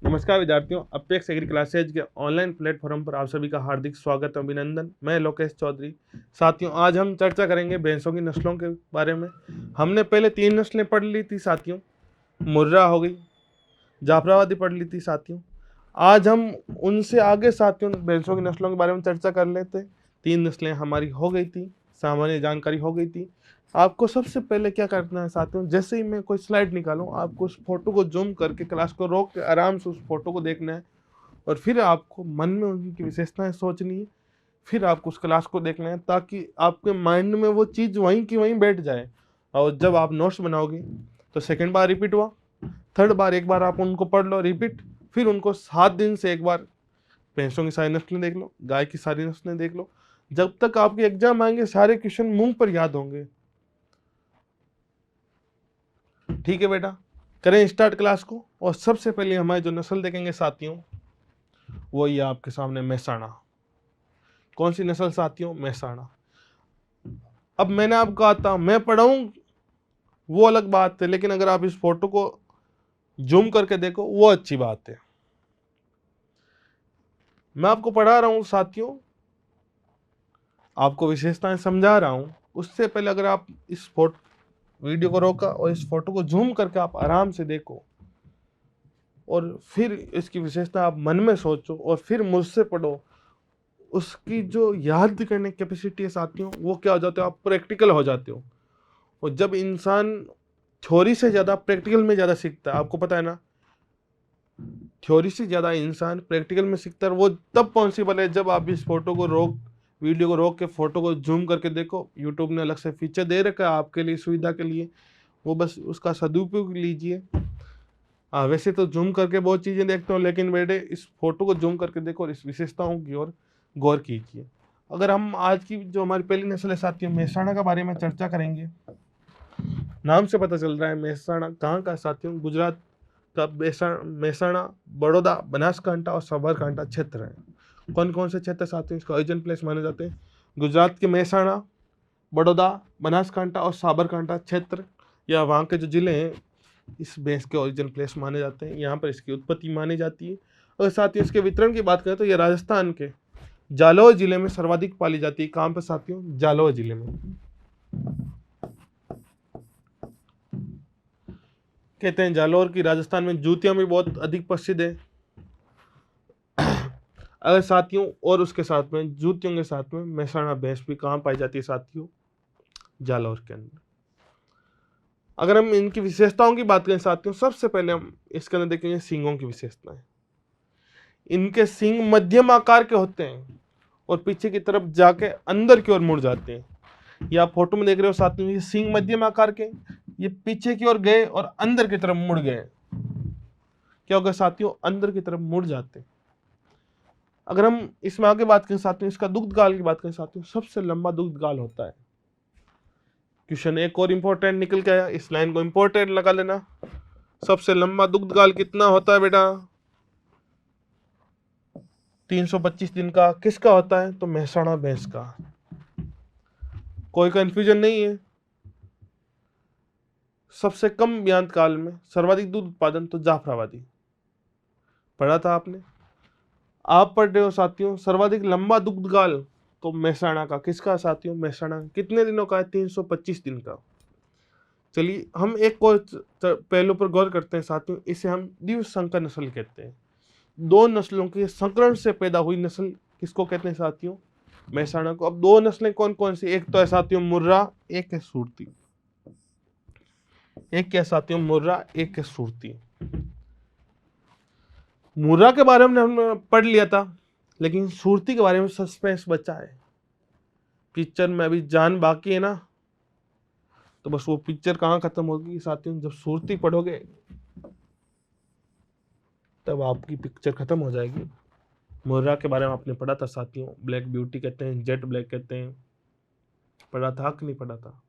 नमस्कार विद्यार्थियों, apex agree classes के ऑनलाइन प्लेटफॉर्म पर आप सभी का हार्दिक स्वागत और अभिनंदन। मैं लोकेश चौधरी। साथियों, आज हम चर्चा करेंगे भैंसों की नस्लों के बारे में। हमने पहले 3 नस्लें पढ़ ली थी साथियों। मुर्रा हो गई, जाफराबादी पढ़ ली थी साथियों। आज हम उनसे आगे साथियों भैंसों की नस्लों के बारे में चर्चा कर लेते। 3 नस्लें हमारी हो गई थी, सामान्य जानकारी हो गई थी। आपको सबसे पहले क्या करना है साथियों, जैसे ही मैं कोई स्लाइड निकालूं, आपको उस फोटो को जूम करके क्लास को रोक के आराम से उस फोटो को देखना है और फिर आपको मन में उनकी विशेषताएं सोचनी है। फिर आपको उस क्लास को देखना है ताकि आपके माइंड में वो चीज़ वहीं की वहीं बैठ जाए। और जब आप नोट्स बनाओगे तो सेकेंड बार रिपीट हुआ, थर्ड बार एक बार आप उनको पढ़ लो रिपीट, फिर उनको 7 दिन से एक बार भैंसों की सारी नस्लें देख लो, गाय की सारी नस्लें देख लो। जब तक आपके एग्जाम आएंगे सारे क्वेश्चन मुंह पर याद होंगे। ठीक है बेटा, करें स्टार्ट क्लास को। और सबसे पहले हमारी जो नस्ल देखेंगे साथियों, वो ये आपके सामने मेहसाणा। कौन सी नस्ल साथियों? मेहसाणा। अब मैंने आपको कहा था मैं पढ़ाऊं वो अलग बात है, लेकिन अगर आप इस फोटो को जूम करके देखो वो अच्छी बात है। मैं आपको पढ़ा रहा हूं साथियों, आपको विशेषताएं समझा रहा हूं। उससे पहले अगर आप इस फोटो वीडियो को रोका और इस फोटो को जूम करके आप आराम से देखो और फिर इसकी विशेषता आप मन में सोचो और फिर मुझसे पढ़ो, उसकी जो याद करने की कैपेसिटी है साथियों, वो क्या हो जाते हो आप? प्रैक्टिकल हो जाते हो। और जब इंसान थ्योरी से ज़्यादा प्रैक्टिकल में ज़्यादा सीखता है, आपको पता है ना, थ्योरी से ज़्यादा इंसान प्रैक्टिकल में सीखता है। वो तब पॉसिबल है जब आप इस फोटो को रोक वीडियो को रोक के फोटो को जूम करके देखो। यूट्यूब ने अलग से फीचर दे रखा है आपके लिए, सुविधा के लिए, वो बस उसका सदुपयोग लीजिए। वैसे तो जूम करके बहुत चीज़ें देखते हो, लेकिन बेटे इस फोटो को जूम करके देखो और इस विशेषताओं की ओर गौर कीजिए। अगर हम आज की जो हमारी पहली नस्ल है साथियों मेहसाणा के बारे में चर्चा करेंगे। नाम से पता चल रहा है मेहसाणा कहाँ का साथियों? गुजरात का मेहसाणा, बड़ौदा, बनासकांठा और साबरकांठा क्षेत्र है। कौन कौन से क्षेत्र साथियों इसका ओरिजिन प्लेस माने जाते हैं? गुजरात के मेहसाणा, बड़ौदा, बनासकांठा और साबरकांठा क्षेत्र, या वहाँ के जो जिले हैं, इस भैंस के ओरिजिन प्लेस माने जाते हैं। यहाँ पर इसकी उत्पत्ति मानी जाती है। और साथ ही इसके वितरण की बात करें तो ये राजस्थान के जालौर जिले में सर्वाधिक पाली जाती है। कहाँ पर साथियों? जालौर जिले में। कहते हैं जालौर की राजस्थान में जूतियां भी बहुत अधिक प्रसिद्ध है। अगर साथियों और उसके साथ में जूतियों के साथ में मेहसाणा भैंस भी कहाँ पाई जाती है साथियों? जालौर के अंदर। अगर हम इनकी विशेषताओं की बात करें साथियों, सबसे पहले हम इसके अंदर देखेंगे सींगों की विशेषताएं। इनके सींग मध्यम आकार के होते हैं और पीछे की तरफ जाके अंदर की ओर मुड़ जाते हैं। ये आप फोटो में देख रहे हो साथियों, ये सींग मध्यम आकार के, ये पीछे की ओर गए और अंदर की तरफ मुड़ गए। क्या होगा साथियों? अंदर की तरफ मुड़ जाते हैं। अगर हम इसमें आगे बात करें साथियों, इसका दुग्ध काल की बात करें साथियों, सबसे लंबा दुग्ध काल होता है। क्वेश्चन एक और इंपॉर्टेंट निकल के आया, इस लाइन को इंपॉर्टेंट लगा लेना। सबसे लंबा दुग्ध काल कितना होता है बेटा? 325 दिन का। किसका होता है? तो मेहसाणा भैंस का। कोई कंफ्यूजन नहीं है। सबसे कम ब्यात काल में सर्वाधिक दूध उत्पादन तो जाफराबादी। पढ़ा था आपने? आप पढ़ रहे हो साथियों सर्वाधिक लंबा दुग्ध काल तो मेहसाणा का। किसका साथियों? मेहसाणा। कितने दिनों का है? 325 दिन का। चलिए हम एक और पहलू पर गौर करते हैं साथियों, इसे हम द्विज संकर नस्ल कहते हैं। दो नस्लों के संकरण से पैदा हुई नस्ल किसको कहते हैं साथियों? मेहसाणा को। अब दो नस्लें कौन कौन सी? एक तो है साथियों मुर्रा, एक है सुरती। एक क्या साथियों? मुर्रा, एक है सुरती। मुर्रा के बारे में हमने पढ़ लिया था, लेकिन सुरती के बारे में सस्पेंस बचा है। पिक्चर में अभी जान बाकी है ना, तो बस वो पिक्चर कहाँ खत्म होगी साथियों? जब सुरती पढ़ोगे तब आपकी पिक्चर खत्म हो जाएगी। मुर्रा के बारे में आपने पढ़ा था साथियों, ब्लैक ब्यूटी कहते हैं, जेट ब्लैक कहते हैं। पढ़ा था कि नहीं पढ़ा था?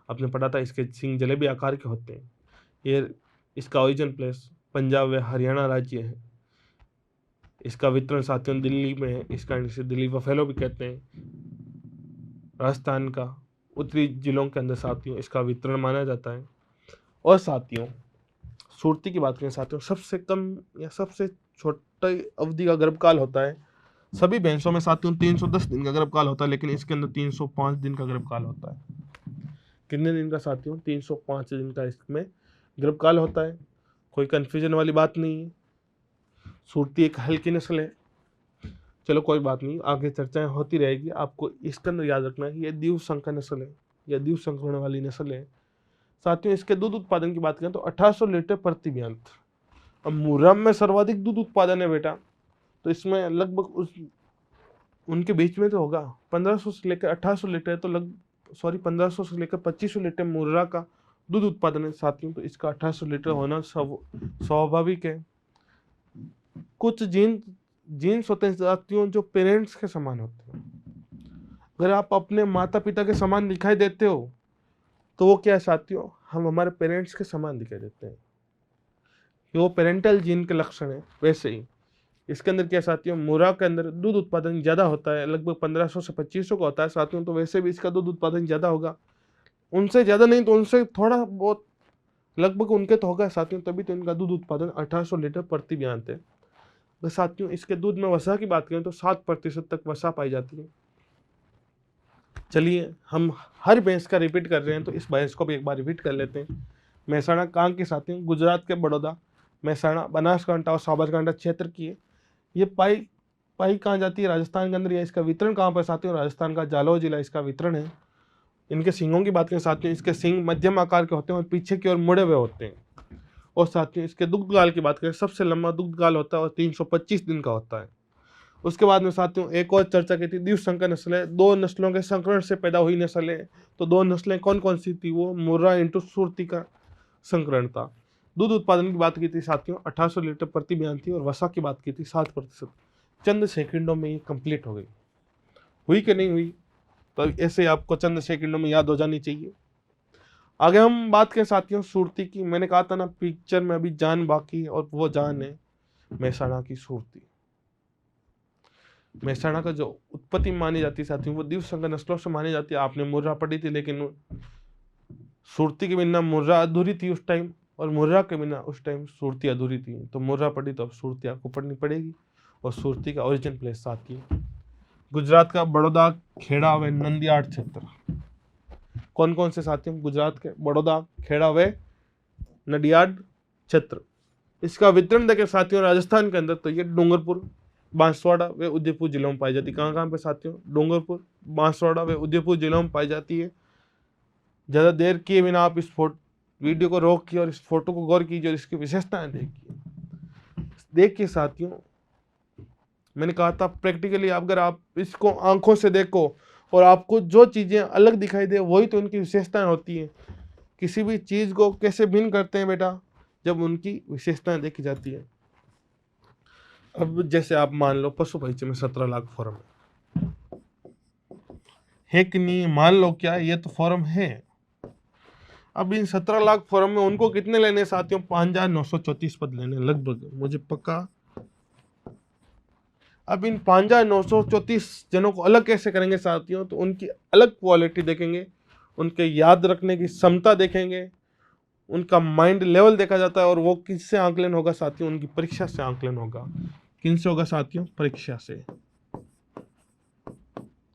आपने पढ़ा था इसके सींग जलेबी आकार के होते हैं। ये इसका ओरिजिन प्लेस पंजाब व हरियाणा राज्य है। इसका वितरण साथियों दिल्ली में है। इसका इसे दिल्ली बफेलो भी कहते हैं। राजस्थान का उत्तरी जिलों के अंदर साथियों इसका वितरण माना जाता है। और साथियों सुरती की बात करें साथियों, सबसे कम या सबसे छोटा अवधि का गर्भकाल होता है। सभी भैंसों में साथियों 310 दिन का गर्भकाल होता है, लेकिन इसके अंदर 305 दिन का गर्भकाल होता है। कितने दिन का साथियों? 305 दिन का इसमें गर्भकाल होता है। कोई कंफ्यूजन वाली बात नहीं है। सुरती एक हल्की नस्ल है। चलो कोई बात नहीं, आगे चर्चाएं होती रहेगी। आपको इसके अंदर याद रखना है ये द्विसंकर नस्ल है या द्विसंकरण वाली नस्ल है। साथियों इसके दूध उत्पादन की बात करें तो 1800 लीटर प्रति बयांत। अब मुर्राम में सर्वाधिक दूध उत्पादन है बेटा, तो इसमें लगभग उनके बीच में तो होगा 1500 से लेकर 1800 लीटर, तो 1500 से लेकर 2500 लीटर मुर्रा का दूध उत्पादन है साथियों। तो इसका 1800 लीटर होना स्वाभाविक है। कुछ जीन्स होते हैं साथियों जो पेरेंट्स के समान होते हैं। अगर आप अपने माता पिता के समान दिखाई देते हो तो वो क्या है साथियों? हम हमारे पेरेंट्स के समान दिखाई देते हैं। वो पेरेंटल जीन के लक्षण है। वैसे ही इसके अंदर क्या साथियों, मुर्रा के अंदर दूध उत्पादन ज़्यादा होता है, लगभग 1500 से 2500 का होता है साथियों। तो वैसे भी इसका दूध उत्पादन ज़्यादा होगा, उनसे ज़्यादा नहीं तो उनसे थोड़ा बहुत लगभग उनके तो होगा साथियों। तभी तो इनका दूध उत्पादन 1800 लीटर प्रति बयांत है। तो साथियों इसके दूध में वसा की बात करें तो 7% तक वसा पाई जाती है। चलिए हम हर भैंस का रिपीट कर रहे हैं, तो इस भैंस को भी एक बार रिपीट कर लेते हैं। महसाणा कहाँ की साथियों? गुजरात के बड़ौदा, महसाणा, बनासकांठा और साबरकांठा क्षेत्र की है। ये पाई कहाँ जाती है? राजस्थान के अंदर। या इसका वितरण कहाँ पर साथियों? राजस्थान का जालौर जिला इसका वितरण है। इनके सींगों की बात करें साथियों, इसके सींग मध्यम आकार के होते हैं और पीछे की ओर मुड़े हुए होते हैं। और साथियों इसके दुग्धकाल की बात करें, सबसे लंबा दुग्धकाल होता है और 325 दिन का होता है। उसके बाद में साथियों एक और चर्चा की थी, द्विसंकर नस्ल है, 2 नस्लों के संकरण से पैदा हुई नस्ल है। तो 2 नस्लें कौन कौन सी थी? वो मुर्रा इंटू सुरती का संकरण था। दूध उत्पादन की बात की थी साथियों 1800 लीटर प्रति बयान थी, और वसा की बात की थी 7%। चंद सेकंडों में ये कंप्लीट हो गई। हुई कि नहीं हुई? तो ऐसे आपको चंद सेकंडों में याद हो जानी चाहिए। आगे हम बात करें साथियों सुरती की। मैंने कहा था ना पिक्चर में अभी जान बाकी है, और वो जान है महसाणा की सुरती। महसाणा का जो उत्पत्ति मानी जाती है साथियों वो द्विसंकर नस्लों से मानी जाती है। आपने मुर्रा पढ़ी थी, लेकिन सुरती के बिना मुर्रा अधूरी थी उस टाइम, और मुर्रा के बिना उस टाइम सुरती अधूरी थी। तो मुर्रा पढ़ी तो अब सुरती आपको पढ़नी पड़ेगी। और सुरती का ओरिजिन प्लेस साथियों गुजरात का बड़ौदा, खेड़ा व नंदियाड क्षेत्र। कौन कौन से साथियों? गुजरात के बड़ौदा, खेड़ा व नडियाड क्षेत्र। इसका वितरण देखें साथियों राजस्थान के अंदर, तो ये डूंगरपुर, बांसवाड़ा व उदयपुर जिलों में पाई जाती है। कहाँ पे साथियों? डूंगरपुर, बांसवाड़ा व उदयपुर जिलों में पाई जाती है। ज़्यादा देर किए बिना आप इस वीडियो को रोकिए और इस फोटो को गौर कीजिए और इसकी विशेषताएं देखिए साथियों। मैंने कहा था प्रैक्टिकली अगर आप इसको आंखों से देखो और आपको जो चीज़ें अलग दिखाई दे वही तो उनकी विशेषताएं होती हैं। किसी भी चीज़ को कैसे भिन्न करते हैं बेटा? जब उनकी विशेषताएं देखी जाती है। अब जैसे आप मान लो पशु परिचय में 17 लाख फॉर्म है कि नहीं? मान लो क्या ये तो फॉर्म है। अब इन 17 लाख फॉर्म में उनको कितने लेने साथियों? 5934 पद लेने लगभग, मुझे पक्का। अब इन 5934 जनों को अलग कैसे करेंगे साथियों? तो उनकी अलग क्वालिटी देखेंगे, उनके याद रखने की क्षमता देखेंगे, उनका माइंड लेवल देखा जाता है। और वो किससे आंकलन होगा साथियों? उनकी परीक्षा से आंकलन होगा। किन से होगा साथियों? परीक्षा से।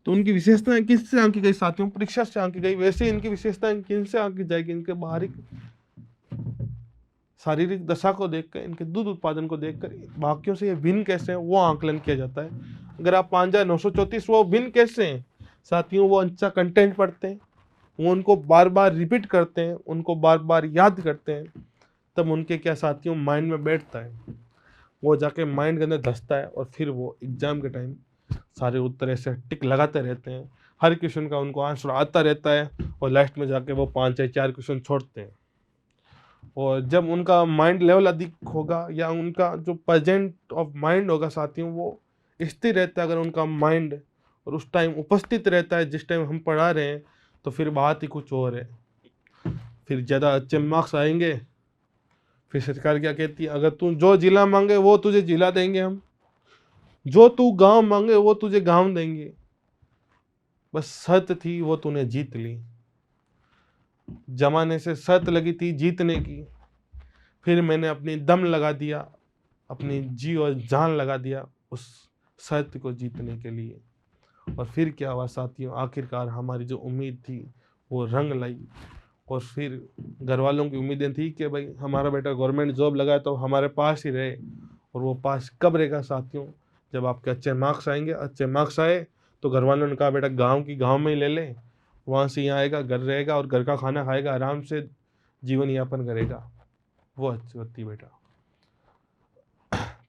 तो उनकी विशेषताएं किससे आंकी गई साथियों? परीक्षा से आंकी गई। वैसे इनकी विशेषताएं किन से आंकी जाएगी? इनके बाहरी शारीरिक दशा को देखकर, इनके दूध उत्पादन को देखकर बाकियों से ये भिन्न कैसे हैं वो आंकलन किया जाता है। अगर आप 5934 वो भिन्न कैसे हैं साथियों? वो अच्छा कंटेंट पढ़ते हैं, वो उनको बार बार रिपीट करते हैं, उनको बार बार याद करते हैं, तब उनके क्या साथियों माइंड में बैठता है, वो जाके माइंड के अंदर धंसता है। और फिर वो एग्जाम के टाइम सारे उत्तर ऐसे टिक लगाते रहते हैं, हर क्वेश्चन का उनको आंसर आता रहता है, और लास्ट में जाके वो 5 या 4 क्वेश्चन छोड़ते हैं। और जब उनका माइंड लेवल अधिक होगा या उनका जो प्रेजेंट ऑफ माइंड होगा साथियों वो स्थिर रहता है, अगर उनका माइंड और उस टाइम उपस्थित रहता है जिस टाइम हम पढ़ा रहे हैं, तो फिर बात ही कुछ और है। फिर ज़्यादा अच्छे मार्क्स आएंगे। फिर सरकार क्या कहती है? अगर तू जो जिला मांगे वो तुझे जिला देंगे हम, जो तू गांव मांगे वो तुझे गांव देंगे। बस शर्त थी वो तूने जीत ली। जमाने से शर्त लगी थी जीतने की, फिर मैंने अपनी दम लगा दिया, अपनी जी और जान लगा दिया उस सत्य को जीतने के लिए। और फिर क्या हुआ साथियों, आखिरकार हमारी जो उम्मीद थी वो रंग लाई। और फिर घर वालों की उम्मीदें थी कि भाई हमारा बेटा गवर्नमेंट जॉब लगाए तो हमारे पास ही रहे। और वो पास कब रहेगा साथियों, जब आपके अच्छे मार्क्स आएंगे। अच्छे मार्क्स आए तो घर वालों ने कहा बेटा गांव में ही ले ले, वहाँ से यहाँ आएगा, घर रहेगा और घर का खाना खाएगा, आराम से जीवन यापन करेगा। वो अच्छी होती बेटा।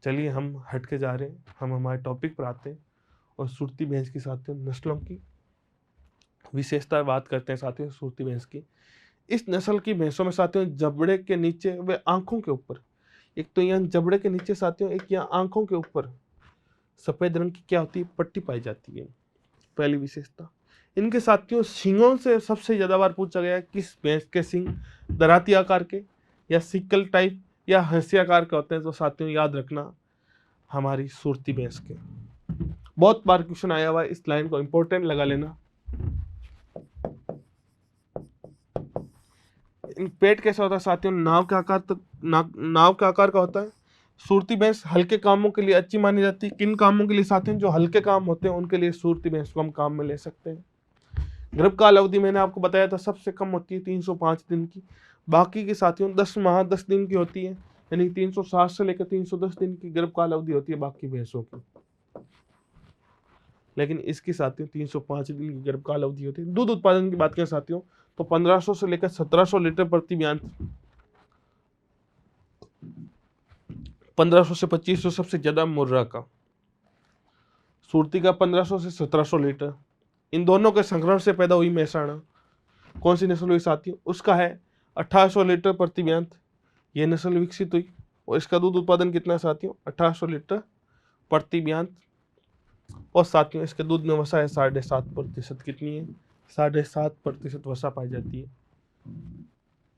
चलिए हम हट के जा रहे हैं, हम हमारे टॉपिक पर आते हैं और सुरती भैंस की साथियों नस्लों की विशेषता बात करते हैं साथियों। सुरती भैंस की, इस नस्ल की भैंसों में साथियों जबड़े के नीचे व आंखों के ऊपर, एक तो यहाँ जबड़े के नीचे साथियों, एक यहाँ आंखों के ऊपर सफेद रंग की क्या होती है, पट्टी पाई जाती है। पहली विशेषता। इनके साथियों सींगों से सबसे ज्यादा बार पूछा गया है किस भैंस के सींग दराती आकार के या सिक्कल टाइप या हंसी आकार के होते हैं, तो साथियों याद रखना हमारी सुरती भैंस के। बहुत बार क्वेश्चन आया हुआ है, इस लाइन को इंपॉर्टेंट लगा लेना। पेट कैसा होता है साथियों, नाव के आकार तक, नाव के आकार का होता है। सुरती भैंस हल्के कामों के लिए अच्छी मानी जाती है। किन कामों के लिए साथियों, जो हल्के काम होते हैं उनके लिए सुरती भैंस को हम काम में ले सकते हैं। गर्भकाल अवधि मैंने आपको बताया था सबसे कम होती है 305 दिन की, बाकी की साथियों 10 माह 10 दिन की होती है, यानी 360 से लेकर 310 दिन की गर्भकाल अवधि होती है बाकी भैंसों की। लेकिन इसकी साथियों 305 दिन की गर्भकाल अवधि होती है। दूध उत्पादन की बात करें साथियों तो 1500 से लेकर 1700 लीटर प्रति ब्यान, 1500 से 2500 सबसे ज्यादा मुर्रा का, सुरती का 1500 से 1700 लीटर। इन दोनों के संकरण से पैदा हुई मेहसाणा, कौन सी नस्ल हुई साथियों, उसका है 1800 लीटर प्रति ब्यान। यह नस्ल विकसित हुई और इसका दूध उत्पादन कितना है साथियों, 1800 लीटर प्रति ब्यान। और साथियों इसके दूध में वसा है 7.5%। कितनी है, 7.5% वसा पाई जाती है।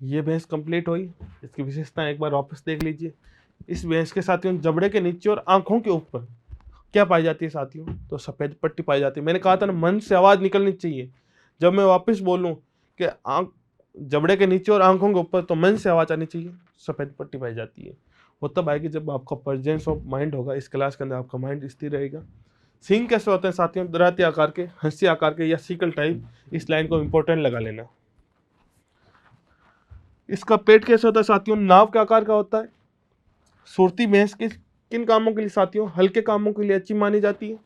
ये भैंस कंप्लीट हुई। इसकी विशेषताएं एक बार वापस देख लीजिए। इस भैंस के साथियों जबड़े के नीचे और आंखों के ऊपर क्या पाई जाती है साथियों, तो सफेद पट्टी पाई जाती है। मैंने कहा था ना, मन से आवाज निकलनी चाहिए। जब मैं वापस बोलूं कि जबड़े के नीचे और आंखों के ऊपर, तो मन से आवाज आनी चाहिए, सफेद पट्टी पाई जाती है। वो तब आएगी जब आपका प्रेजेंस ऑफ माइंड होगा, इस क्लास के अंदर आपका माइंड स्थिर रहेगा। सींग कैसे होते हैं साथियों, दराती आकार के, हंसी आकार के या सिकल टाइप। इस लाइन को इंपॉर्टेंट लगा लेना। इसका पेट कैसे होता है साथियों, नाव के आकार का होता है। सुरती भैंस किन कामों के लिए साथियों, हल्के कामों के लिए अच्छी मानी जाती है।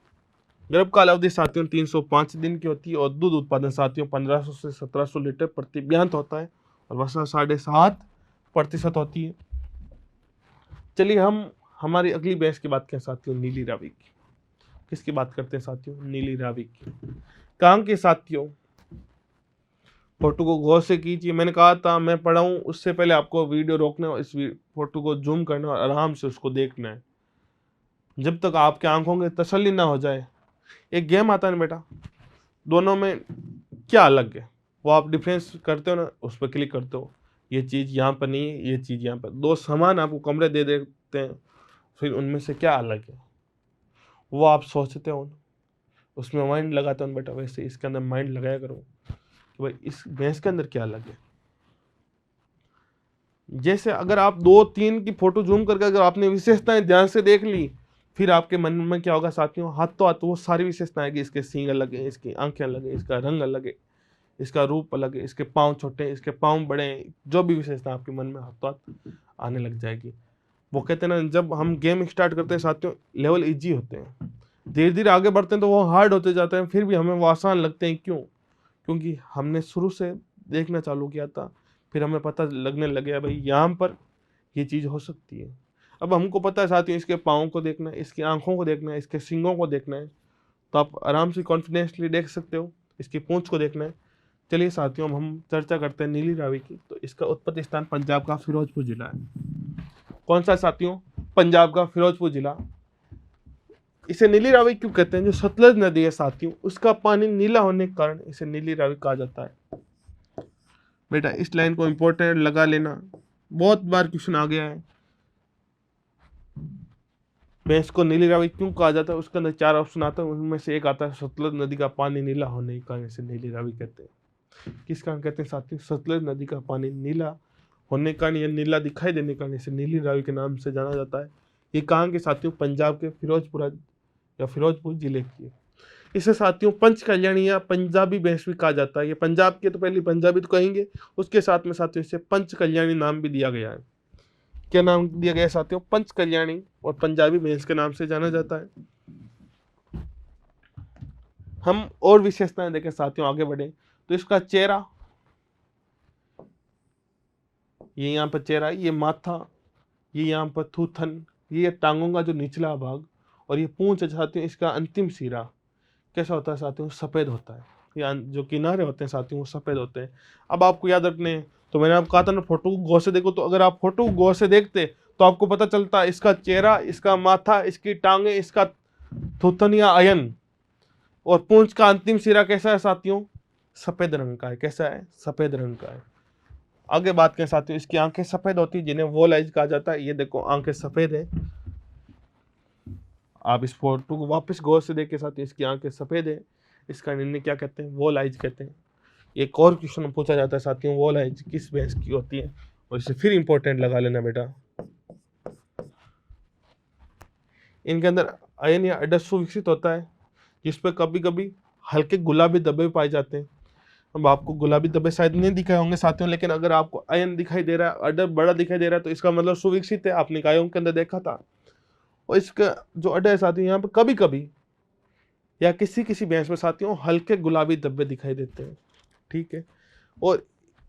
गर्भकाल अवधि साथियों 305 दिन की होती है और दूध उत्पादन साथियों 1500 से 1700 लीटर प्रति ब्यान होता है और वसा 7.5% होती है। चलिए हम हमारी अगली भैंस की बात करें साथियों, नीली रावी की। किसकी बात करते हैं साथियों, नीली रावी की। कहाँ के साथियों, फोटो को गौर से कीजिए। मैंने कहा था मैं पढ़ाऊं उससे पहले आपको वीडियो रोकना और इस फोटो को जूम करना और आराम से उसको देखना है, जब तक आपके आंखों की तसल्ली ना हो जाए। एक गेम आता है ना बेटा, दोनों में क्या अलग है वो आप डिफरेंस करते हो ना, उस पर क्लिक करते हो, ये चीज़ यहाँ पर नहीं है, ये चीज़ यहाँ पर। दो समान आपको कमरे दे देते हैं, फिर उनमें से क्या अलग है वो आप सोचते हो, उसमें माइंड लगाते हो बेटा। वैसे इसके अंदर माइंड लगाया करो कि भाई इस भैंस के अंदर क्या अलग है। जैसे अगर आप 2-3 की फोटो जूम करके अगर आपने विशेषताएं ध्यान से देख ली, फिर आपके मन में क्या होगा साथियों, हाथों हाथ वो सारी विशेषताएं कि इसके सींग अलग है, इसकी आंखें अलग है, इसका रंग अलग है, इसका रूप अलग है, इसके पाँव छोटे हैं, इसके पाँव बड़े हैं, जो भी विशेषता आपके मन में हाथों हाथ आने लग जाएगी। वो कहते हैं ना, जब हम गेम स्टार्ट करते हैं साथियों लेवल इजी होते हैं, धीरे धीरे आगे बढ़ते हैं तो वो हार्ड होते जाते हैं, फिर भी हमें वो आसान लगते हैं। क्यों, क्योंकि हमने शुरू से देखना चालू किया था, फिर हमें पता लगने लग गया भाई यहाँ पर ये चीज़ हो सकती है। अब हमको पता है साथियों, इसके पाँव को देखना है, इसकी आंखों को देखना है, इसके सींगों को देखना है, तो आप आराम से कॉन्फिडेंसली देख सकते हो। इसकी पूंछ को देखना है। चलिए साथियों हम चर्चा करते हैं नीली रावी की। तो इसका उत्पत्ति स्थान पंजाब का फिरोजपुर जिला है। कौन सा साथियों, पंजाब का फिरोजपुर जिला। इसे नीली रावी क्यों कहते हैं, जो सतलज नदी है साथियों उसका पानी नीला होने के कारण इसे नीली रावी कहा जाता है। बेटा इस लाइन को इंपॉर्टेंट लगा लेना, बहुत बार क्वेश्चन आ गया है। भैंस को नीली रावी क्यों कहा जाता है, उसके अंदर 4 ऑप्शन आता है, उनमें से एक आता है सतलज नदी का पानी नीला होने के कारण इसे नीली रावी कहते हैं। किस कारण कहते हैं साथियों, सतलज नदी का पानी नीला होने का कारण या नीला दिखाई देने का कारण इसे नीली रावी के नाम से जाना जाता है। ये कहाँ के साथियों? पंजाब के फिरोजपुरा या फिरोजपुर जिले की है। इसे साथियों पंच कल्याणी या पंजाबी भैंस भी कहा जाता है। ये पंजाब के तो पहले पंजाबी तो कहेंगे, उसके साथ में साथियों इसे पंच कल्याणी नाम भी दिया गया है। क्या नाम दिया गया है साथियों? पंच कल्याणी, और पंजाबी भैंस के नाम से जाना जाता है। हम और विशेषताएं देखें साथियों, आगे बढ़े तो इसका चेहरा, ये यहाँ पर चेहरा, ये माथा, ये यहाँ पर थूथन, ये टांगों का जो निचला भाग, और ये पूंछ साथियों इसका अंतिम सिरा कैसा होता है साथियों? सफ़ेद होता है। या जो किनारे होते हैं साथियों वो सफ़ेद होते हैं। अब आपको याद रखने हैं, तो मैंने आपको कहा था ना फोटो को गौर से देखो, तो अगर आप फोटो को गौर से देखते तो आपको पता चलता है इसका चेहरा, इसका माथा, इसकी टांगे, इसका थूथन या अयन और पूंछ का अंतिम सिरा कैसा है साथियों? सफ़ेद रंग का है। कैसा है? सफ़ेद रंग का है। आगे बात करें साथियों, इसकी आंखें सफ़ेद होती है जिन्हें वॉल आइज कहा जाता है। ये देखो आंखें सफ़ेद है, आप इस फोटो को वापस गौर से देख के साथियों, इसकी आंखें सफ़ेद है, इसका इन्हें क्या कहते हैं? वॉल आइज कहते हैं। एक और क्वेश्चन पूछा जाता है साथियों, वॉल आइज किस भैंस की होती है? और इसे फिर इंपॉर्टेंट लगा लेना बेटा। इनके अंदर अयन या अडर सुविकसित होता है, जिस पर कभी कभी हल्के गुलाबी धब्बे पाए जाते हैं। अब आपको गुलाबी धब्बे शायद नहीं दिखाए होंगे साथियों, लेकिन अगर आपको अयन दिखाई दे रहा है, अडर बड़ा दिखाई दे रहा है, तो इसका मतलब सुविकसित है। आपने गायों के अंदर देखा था। और इसका जो अडर है साथियों, यहाँ पर कभी कभी या किसी किसी भैंस में साथियों हल्के गुलाबी धब्बे दिखाई देते हैं। ठीक है। और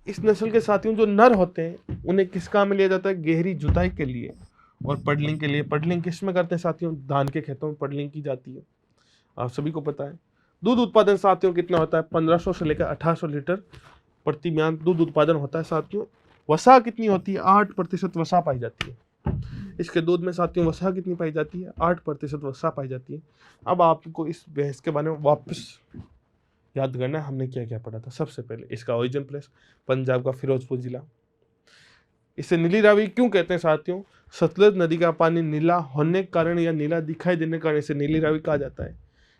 इस नस्ल के साथियों जो नर होते हैं उन्हें किस काम में लिया जाता है? गहरी जुताई के लिए और पडलिंग के लिए। पडलिंग किस में करते हैं साथियों? धान के खेतों में पडलिंग की जाती है, आप सभी को पता है। दूध उत्पादन साथियों कितना होता है? 1500 से लेकर 1800 लीटर प्रति म्यान दूध उत्पादन होता है साथियों। वसा कितनी होती है? 8% वसा पाई जाती है। इसके दूध में साथियों वसा कितनी पाई जाती है? 8% वसा पाई जाती है। अब आपको इस भैंस के बारे में वापस याद करना है, हमने क्या क्या पढ़ा था। सबसे पहले इसका ओरिजिन प्लेस पंजाब का फिरोजपुर जिला। इसे नीली रावी क्यों कहते हैं साथियों? सतलुज नदी का पानी नीला होने के कारण या नीला दिखाई देने के कारण इसे नीली रावी कहा जाता है।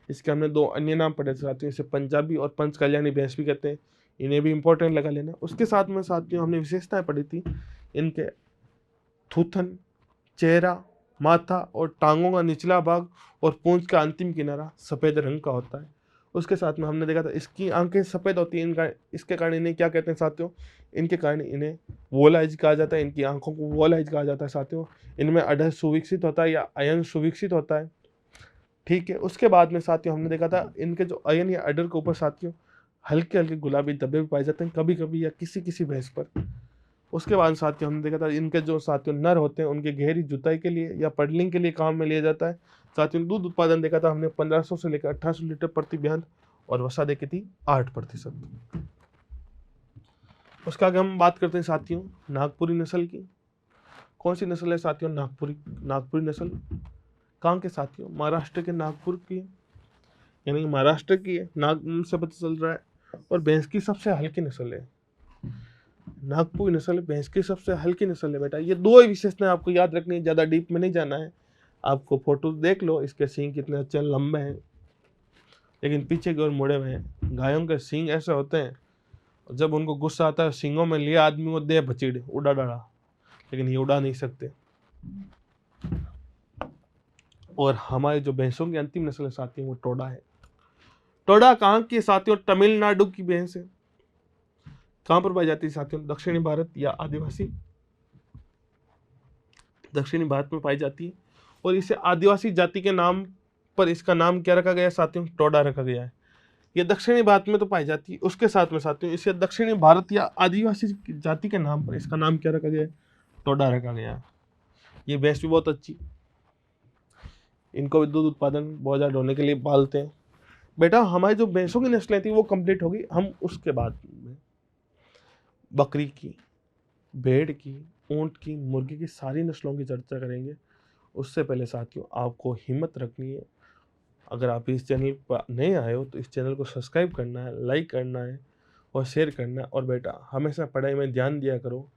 इसके हमने दो अन्य नाम पढ़े थे साथियों, इसे पंजाबी और पंच कल्याणी भैंस भी कहते हैं। इन्हें भी इंपॉर्टेंट लगा लेना। उसके साथ में साथियों हमने विशेषताएं पढ़ी थी। इनके थूथन, चेहरा, माथा और टांगों का निचला भाग और पूंछ का अंतिम किनारा सफ़ेद रंग का होता है। उसके साथ में हमने देखा था इसकी आंखें सफ़ेद होती हैं। इनका इसके कारण इन्हें क्या कहते हैं साथियों? इनके कारण इन्हें वॉल आइज कहा जाता है। इनकी आंखों को वॉल आइज कहा जाता है साथियों। इनमें अडर सुविकसित होता है या अयन सुविकसित होता है। ठीक है। उसके बाद में साथियों हमने देखा था इनके जो अयन या अडर के ऊपर साथियों हल्के हल्के गुलाबी धब्बे भी पाए जाते हैं कभी कभी या किसी किसी भैंस पर। उसके बाद साथियों हमने देखा था इनके जो साथियों नर होते हैं उनके गहरी जुताई के लिए या पडलिंग के लिए काम में लिया जाता है। साथियों दूध उत्पादन देखा था हमने 1500 से लेकर 1800 लीटर प्रति ब्यान, और वसा देखी थी 8%। उसके आगे हम बात करते हैं साथियों नागपुरी नस्ल की। कौन सी नस्ल है साथियों? नागपुरी नस्ल। कहाँ के साथियों? महाराष्ट्र के नागपुर की, यानी कि महाराष्ट्र की है। नाग से पता चल रहा है। और भैंस की सबसे हल्की नस्ल है। नागपुरी नस्ल भैंस की सबसे हल्की नस्ल है बेटा। ये दो ही विशेषताएं आपको याद रखनी है, ज़्यादा डीप में नहीं जाना है। आपको फोटो देख लो, इसके सींग कितने अच्छे लंबे हैं लेकिन पीछे की ओर मुड़े हुए हैं। गायों के सींग ऐसे होते हैं, जब उनको गुस्सा आता है सींगों में लिया आदमी वो दे भचीड़ उड़ा डाला, लेकिन ये उड़ा नहीं सकते। और हमारे जो भैंसों की अंतिम नस्ल साथी वो टोडा है। टोडा कहाँ की साथियों? तमिलनाडु की भैंस है। कहाँ पर पाई जाती है साथियों? दक्षिणी भारत या आदिवासी दक्षिणी भारत में पाई जाती है। और इसे आदिवासी जाति के नाम पर इसका नाम क्या रखा गया है साथियों? टोडा रखा गया है। ये दक्षिणी भारत में तो पाई जाती है। उसके साथ में साथियों इसे दक्षिणी भारत या आदिवासी जाति के नाम पर इसका नाम क्या रखा गया है? टोडा रखा गया है। ये भैंस भी बहुत अच्छी, इनको भी दूध उत्पादन बहुत ज़्यादा होने के लिए पालते हैं। बेटा हमारी जो भैंसों की नस्लें थी वो कंप्लीट होगी। हम उसके बाद में बकरी की, भेड़ की, ऊंट की, मुर्गी की सारी नस्लों की चर्चा करेंगे। उससे पहले साथियों आपको हिम्मत रखनी है। अगर आप इस चैनल पर नए आए हो तो इस चैनल को सब्सक्राइब करना है, लाइक करना है और शेयर करना है। और बेटा हमेशा पढ़ाई में ध्यान दिया करो।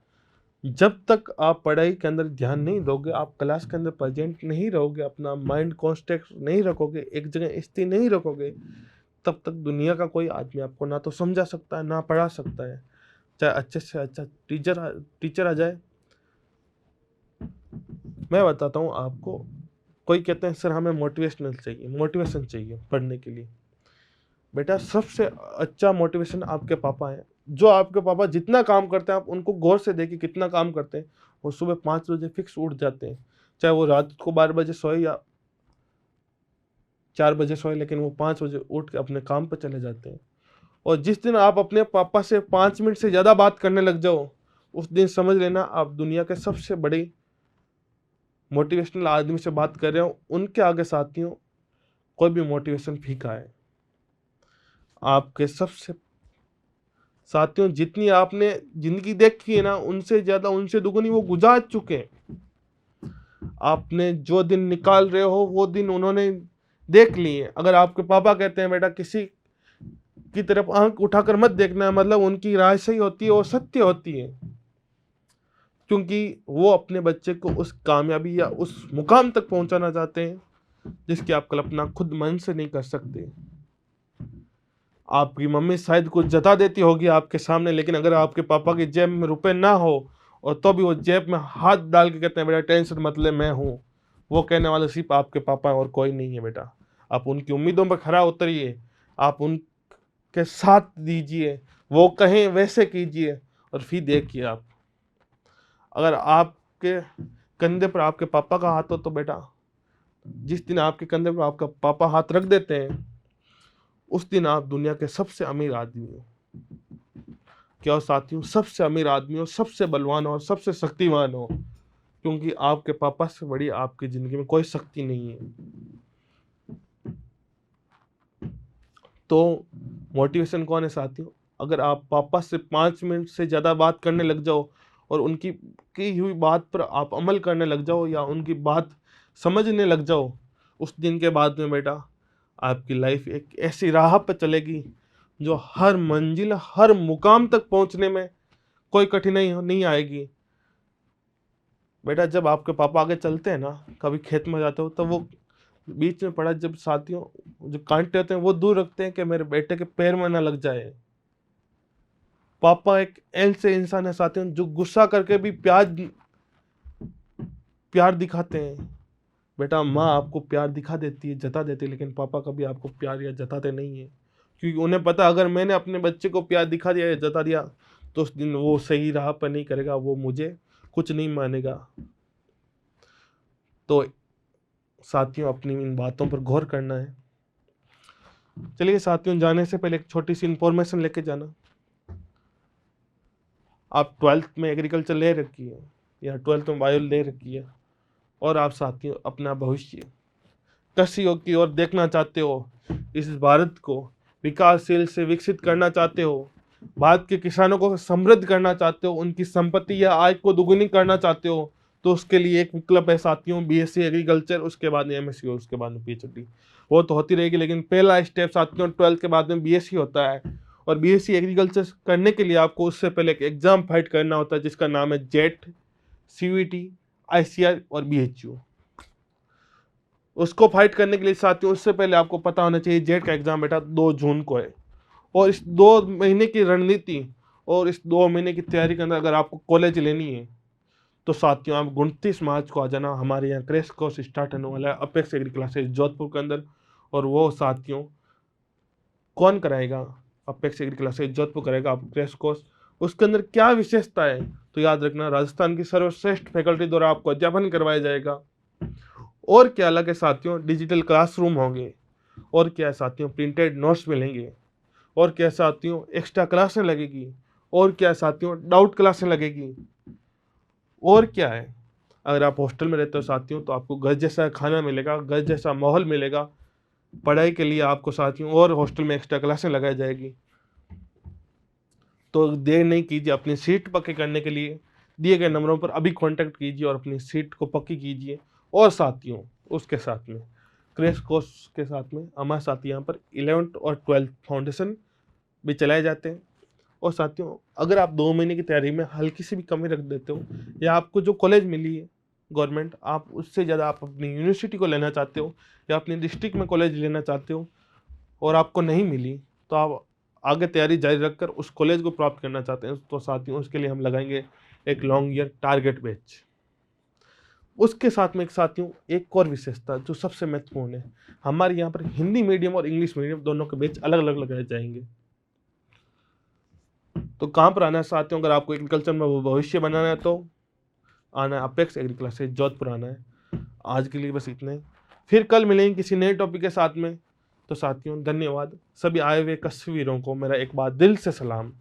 जब तक आप पढ़ाई के अंदर ध्यान नहीं दोगे, आप क्लास के अंदर प्रेजेंट नहीं रहोगे, अपना माइंड कॉन्स्टेंट नहीं रखोगे, एक जगह स्थिर नहीं रखोगे, तब तक दुनिया का कोई आदमी आपको ना तो समझा सकता है ना पढ़ा सकता है। चाहे अच्छे से अच्छा टीचर आ जाए। मैं बताता हूँ आपको, कोई कहते हैं सर हमें मोटिवेशन चाहिए पढ़ने के लिए। बेटा सबसे अच्छा मोटिवेशन आपके पापा हैं। जो आपके पापा जितना काम करते हैं आप उनको गौर से देखिए कितना काम करते हैं। वो सुबह 5 बजे फिक्स उठ जाते हैं, चाहे वो रात को 12 बजे सोए या 4 बजे सोए, लेकिन वो 5 बजे उठ के अपने काम पर चले जाते हैं। और जिस दिन आप अपने पापा से 5 मिनट से ज़्यादा बात करने लग जाओ, उस दिन समझ लेना आप दुनिया के सबसे बड़े मोटिवेशनल आदमी से बात कर रहे हो। उनके आगे साथियों कोई भी मोटिवेशन फीका है। आपके सबसे साथियों जितनी आपने जिंदगी देखी है ना, उनसे ज्यादा उनसे दुगनी वो गुजार चुके हैं। आपने जो दिन निकाल रहे हो वो दिन उन्होंने देख लिए। अगर आपके पापा कहते हैं बेटा किसी की तरफ आंख उठाकर मत देखना है, मतलब उनकी राय सही होती है और सत्य होती है, क्योंकि वो अपने बच्चे को उस कामयाबी या उस मुकाम तक पहुंचाना चाहते हैं जिसकी आप कल्पना खुद मन से नहीं कर सकते। आपकी मम्मी शायद कुछ जता देती होगी आपके सामने, लेकिन अगर आपके पापा की जेब में रुपए ना हो और तो भी वो जेब में हाथ डाल के कहते हैं बेटा टेंशन मत ले मैं हूँ, वो कहने वाले सिर्फ आपके पापा हैं और कोई नहीं है। बेटा आप उनकी उम्मीदों पर खरा उतरिए, आप उनके साथ दीजिए, वो कहें वैसे कीजिए, और फिर देखिए आप अगर आपके कंधे पर आपके पापा का हाथ हो तो बेटा जिस दिन आपके कंधे पर आपका पापा हाथ रख देते हैं उस दिन आप दुनिया के सबसे अमीर आदमी हो। क्या हो साथियों, सबसे अमीर आदमी हो, सबसे बलवान हो और सबसे शक्तिमान हो, क्योंकि आपके पापा से बड़ी आपकी जिंदगी में कोई शक्ति नहीं है। तो मोटिवेशन कौन है साथियों? अगर आप पापा से 5 मिनट से ज़्यादा बात करने लग जाओ और उनकी की हुई बात पर आप अमल करने लग जाओ या उनकी बात समझने लग जाओ, उस दिन के बाद में बेटा आपकी लाइफ एक ऐसी राह पर चलेगी जो हर मंजिल हर मुकाम तक पहुंचने में कोई कठिनाई नहीं आएगी। बेटा जब आपके पापा आगे चलते हैं ना, कभी खेत में जाते हो तो वो बीच में पड़ा जब साथियों जो कांटे होते हैं वो दूर रखते हैं कि मेरे बेटे के पैर में ना लग जाए। पापा एक ऐसे इंसान है साथियों जो गुस्सा करके भी प्यार दिखाते हैं। बेटा माँ आपको प्यार दिखा देती है, जता देती है, लेकिन पापा कभी आपको प्यार या जताते नहीं है, क्योंकि उन्हें पता अगर मैंने अपने बच्चे को प्यार दिखा दिया या जता दिया तो उस दिन वो सही राह पर नहीं करेगा, वो मुझे कुछ नहीं मानेगा। तो साथियों अपनी इन बातों पर गौर करना है। चलिए साथियों, जाने से पहले एक छोटी सी इंफॉर्मेशन लेके जाना। आप 12th में एग्रीकल्चर ले रखी है या 12th में बायो ले रखी है और आप साथियों अपना भविष्य कृषि की ओर देखना चाहते हो, इस भारत को विकासशील से विकसित करना चाहते हो, भारत के किसानों को समृद्ध करना चाहते हो, उनकी संपत्ति या आय को दुगुनी करना चाहते हो, तो उसके लिए एक विकल्प है साथियों बीएससी एग्रीकल्चर, उसके बाद में एमएससी और उसके बाद में पीएचडी। वो तो होती रहेगी, लेकिन पहला स्टेप साथियों 12th के बाद में बीएससी होता है। और बीएससी एग्रीकल्चर करने के लिए आपको उससे पहले एक एग्जाम फाइट करना होता है जिसका नाम है जेट, सीवीटी, आईसीआर और बीएचयू। उसको फाइट करने के लिए साथियों उससे पहले आपको पता होना चाहिए जेट का एग्जाम बेटा 2 जून को है, और इस 2 महीने की रणनीति और इस 2 महीने की तैयारी के अंदर अगर आपको कॉलेज लेनी है तो साथियों आप 29 मार्च को आ जाना। हमारे यहाँ क्रैश कोर्स स्टार्ट होने वाला है अपेक्स एग्री क्लासेज जोधपुर के अंदर, और वो साथियों कौन कराएगा? अपेक्स एग्री क्लासेज जोधपुर कराएगा आप क्रैश कोर्स। उसके अंदर क्या विशेषता है तो याद रखना, राजस्थान की सर्वश्रेष्ठ फैकल्टी द्वारा आपको अध्यापन करवाया जाएगा। और क्या अलग है साथियों, डिजिटल क्लासरूम होंगे, और क्या है साथियों प्रिंटेड नोट्स मिलेंगे, और क्या साथियों एक्स्ट्रा क्लासें लगेगी, और क्या साथियों डाउट क्लासें लगेगी, और क्या है अगर आप हॉस्टल में रहते हो साथियों तो आपको घर जैसा खाना मिलेगा, घर जैसा माहौल मिलेगा। पढ़ाई के लिए आपको साथियों और हॉस्टल में एक्स्ट्रा क्लासें लगाई जाएगी। तो देर नहीं कीजिए, अपनी सीट पक्की करने के लिए दिए गए नंबरों पर अभी कांटेक्ट कीजिए और अपनी सीट को पक्की कीजिए। और साथियों उसके साथ में क्रैश कोर्स के साथ में हमारे साथ यहाँ पर 11th और 12th फाउंडेशन भी चलाए जाते हैं। और साथियों अगर आप 2 महीने की तैयारी में हल्की सी भी कमी रख देते हो या आपको जो कॉलेज मिली है गवर्नमेंट, आप उससे ज़्यादा आप अपनी यूनिवर्सिटी को लेना चाहते हो या अपनी डिस्ट्रिक्ट में कॉलेज लेना चाहते हो और आपको नहीं मिली, तो आप आगे तैयारी जारी रखकर उस कॉलेज को प्राप्त करना चाहते हैं तो साथियों उसके लिए हम लगाएंगे एक लॉन्ग ईयर टारगेट बैच। उसके साथ में एक साथियों एक और विशेषता जो सबसे महत्वपूर्ण है, हमारे यहाँ पर हिंदी मीडियम और इंग्लिश मीडियम दोनों के बैच अलग अलग लगाए जाएंगे। तो कहाँ पर आना है साथियों, अगर आपको एग्रीकल्चर में भविष्य बनाना है तो आना है अपेक्स एग्री क्लासेस जोधपुर आना है। आज के लिए बस इतना ही, फिर कल मिलेंगे किसी नए टॉपिक के साथ में। तो साथियों धन्यवाद, सभी आए हुए कश्मीरों को मेरा एक बार दिल से सलाम।